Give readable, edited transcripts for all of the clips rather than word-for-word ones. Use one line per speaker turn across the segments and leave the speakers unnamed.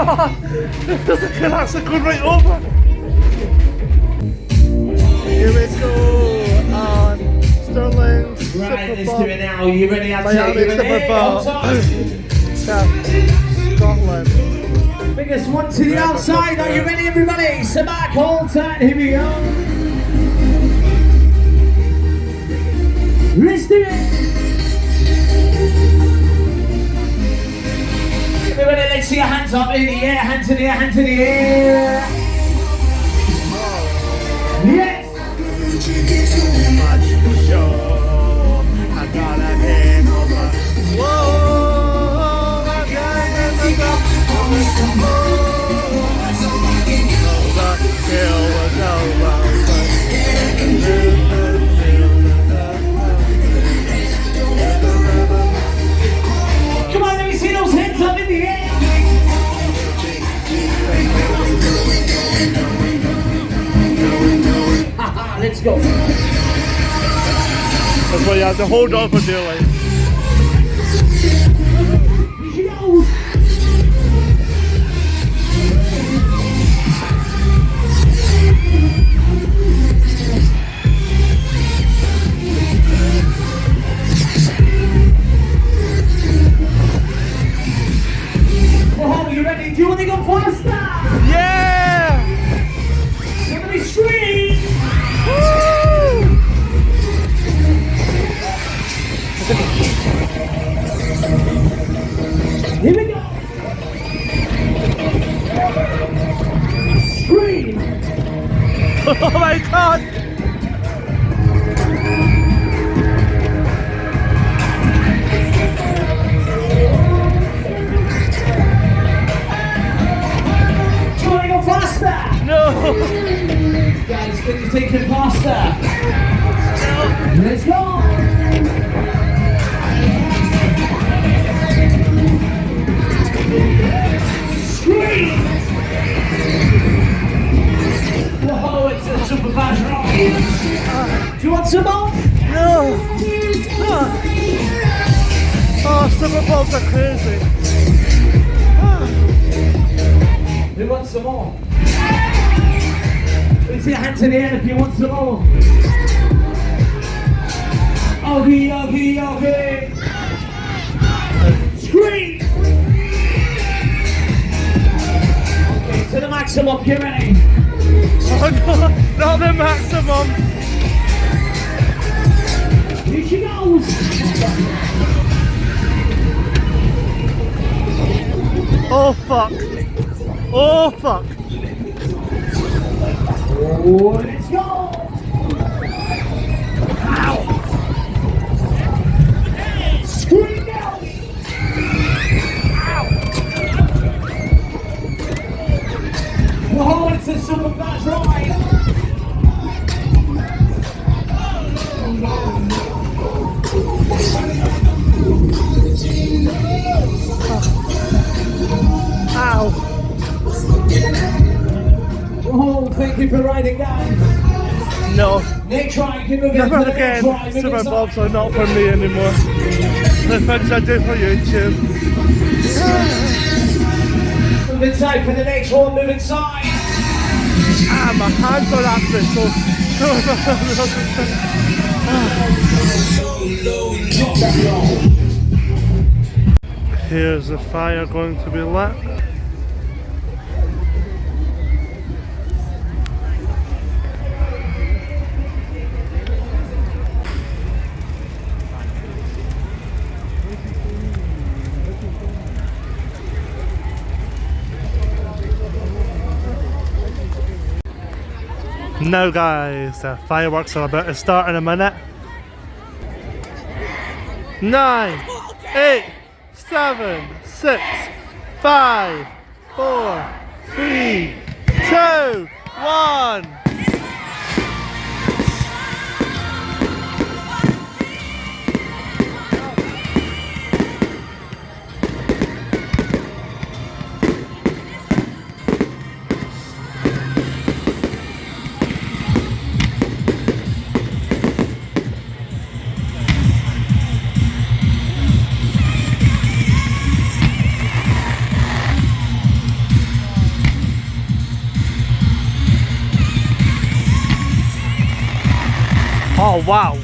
god! There's a kid actually going right over! Here we go on Sterling Super
Right, let's
Bowl.
do it now. You ready? I'll take you
Super
in.
Bowl. Scotland.
Biggest one to the outside. Are you ready, everybody? So back, hold tight. Here we go. Let's do it. Everybody, let's see your hands up in the air. Hands in the air. Hands in the air. Yes.
I got a hangover. Whoa, I got
Come on, let me see those hands up in the air. Haha, let's go.
That's why you have to hold on for dear life.
Here she goes. Oh, you ready? Do you want to go faster?
Yeah!
Somebody scream!
Woo!
Here we go! Scream!
Oh my god!
Do you want to go faster?
No!
Guys, can you take it faster? Let's go! Scream! Whoa, it's a super fast ride. Do you want some more?
No! Oh, Super Bowls are crazy.
Who wants some more? Put your hands in the air if you want some more. Okay, okay, okay. Scream! Okay, to the maximum, get ready.
Oh no, not the maximum.
Here she goes.
Oh fuck. Oh fuck.
Oh, let's go. Ow. Scream now. Ow. Whoa, it's a super fast ride.
Ow.
Oh, thank you for riding down.
No.
Next try, give it
Never
to the
again.
next try.
Super Bowls are not for me anymore. The things I do for YouTube.
Move inside for the next one, move inside.
Ah, my hands are actually so. Here's the fire going to be lit. Now guys, the fireworks are about to start in a minute. 9, 8, 7, 6, 5, 4, 3, 2, 1. Oh wow.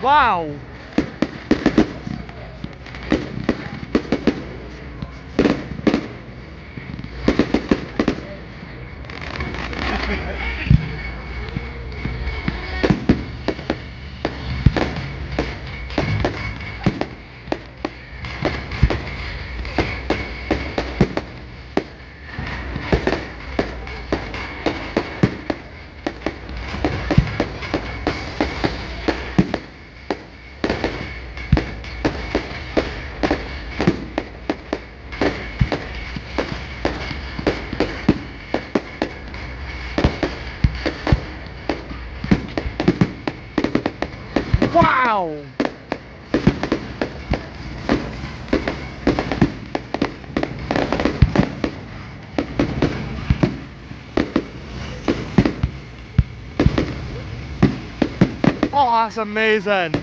Wow. Wow. Oh, that's amazing.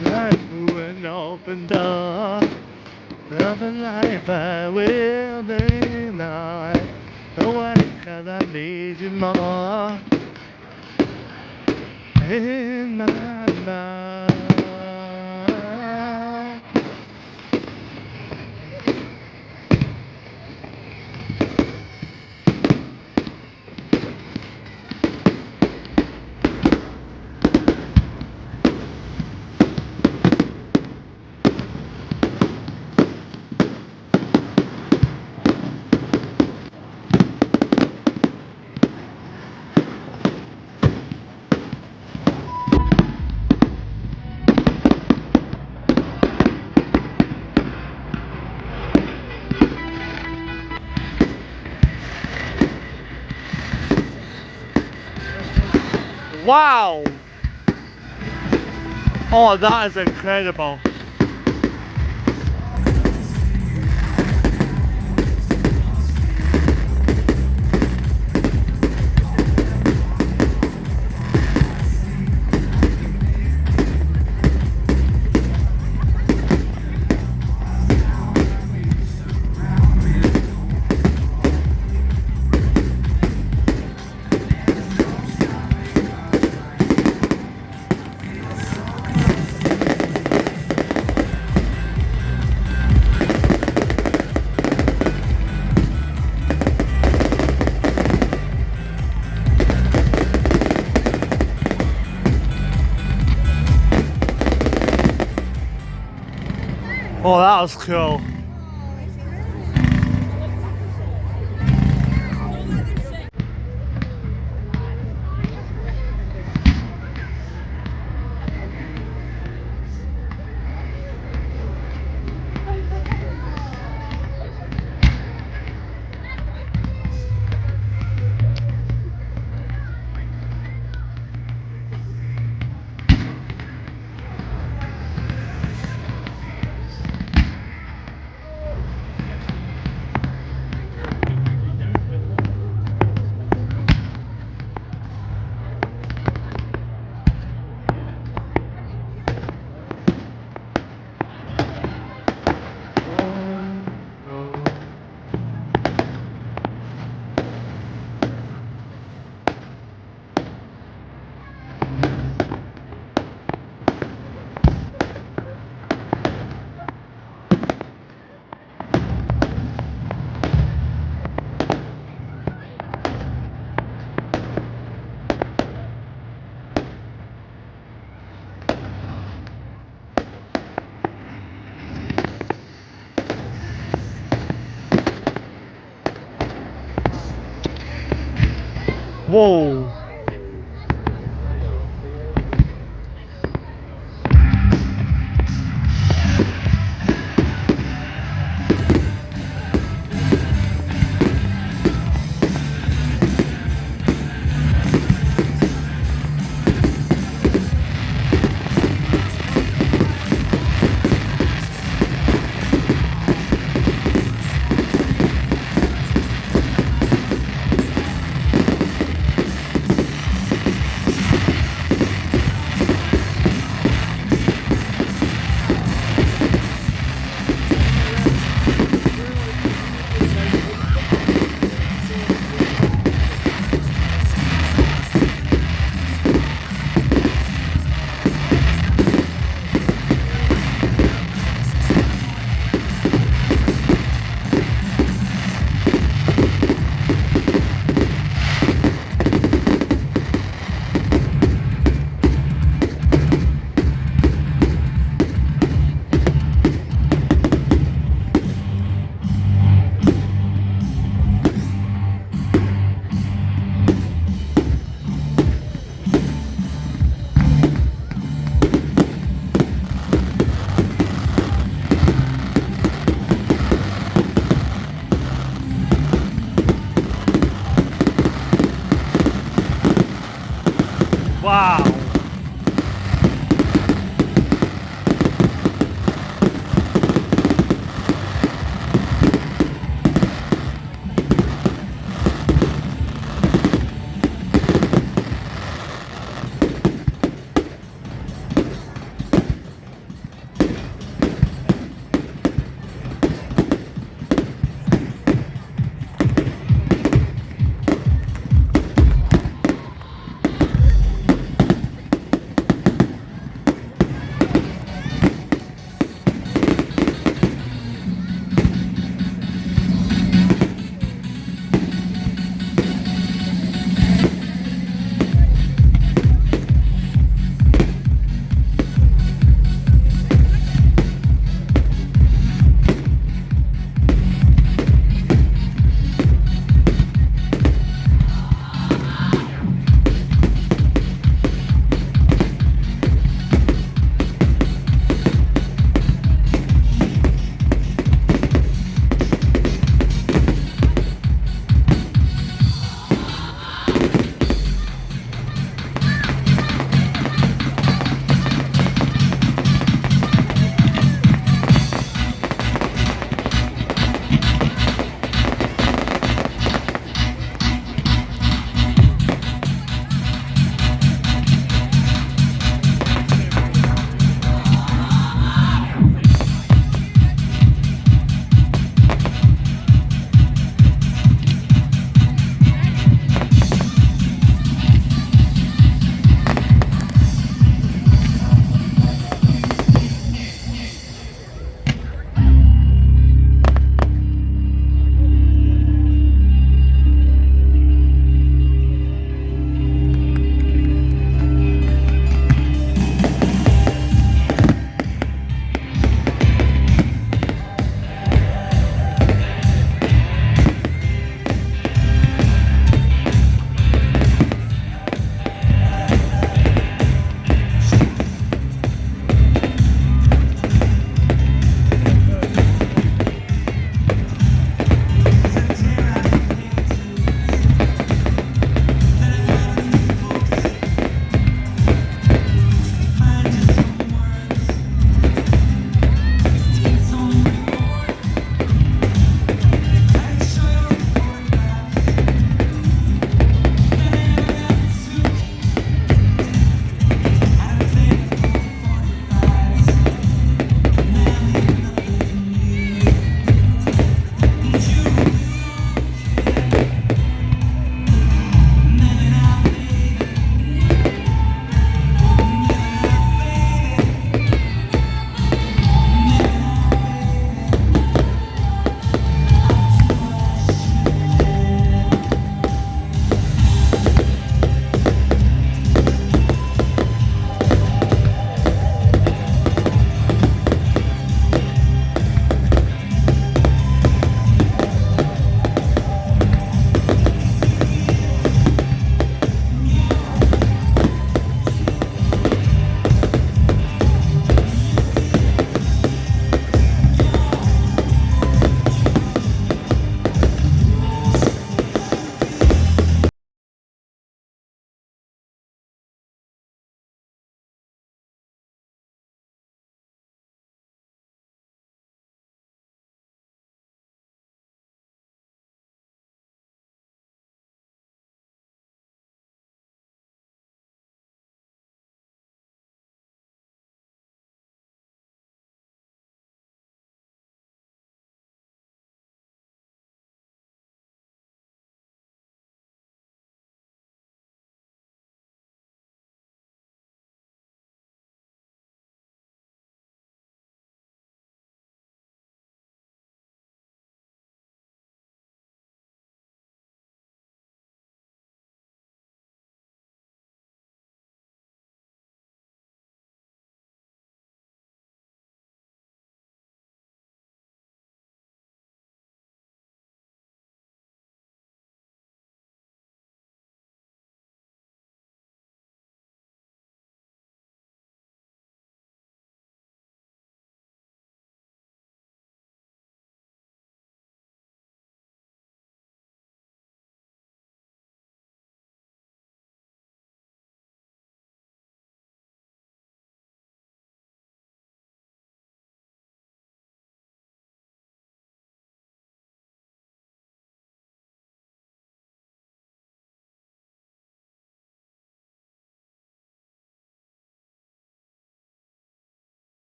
Life through an open door, nothing life I will deny. Nobody cause I need you more in my life. Wow! Oh, that is incredible. Oh, that was cool. Whoa.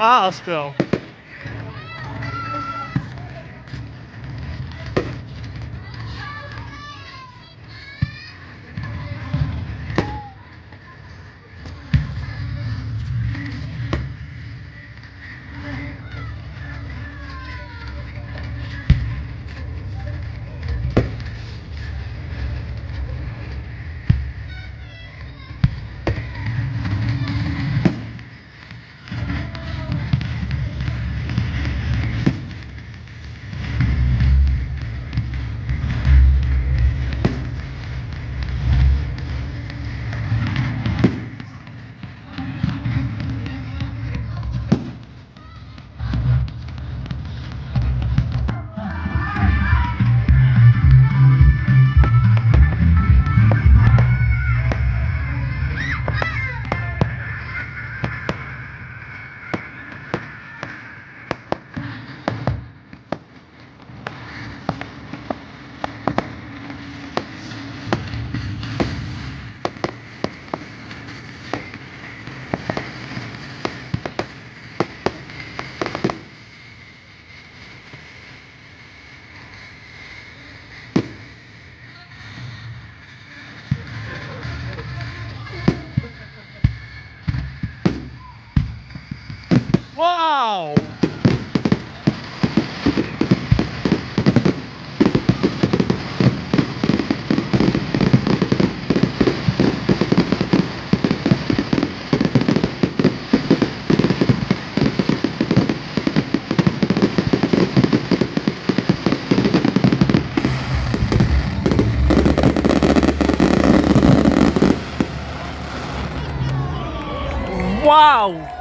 Ah, spill. Wow! Wow!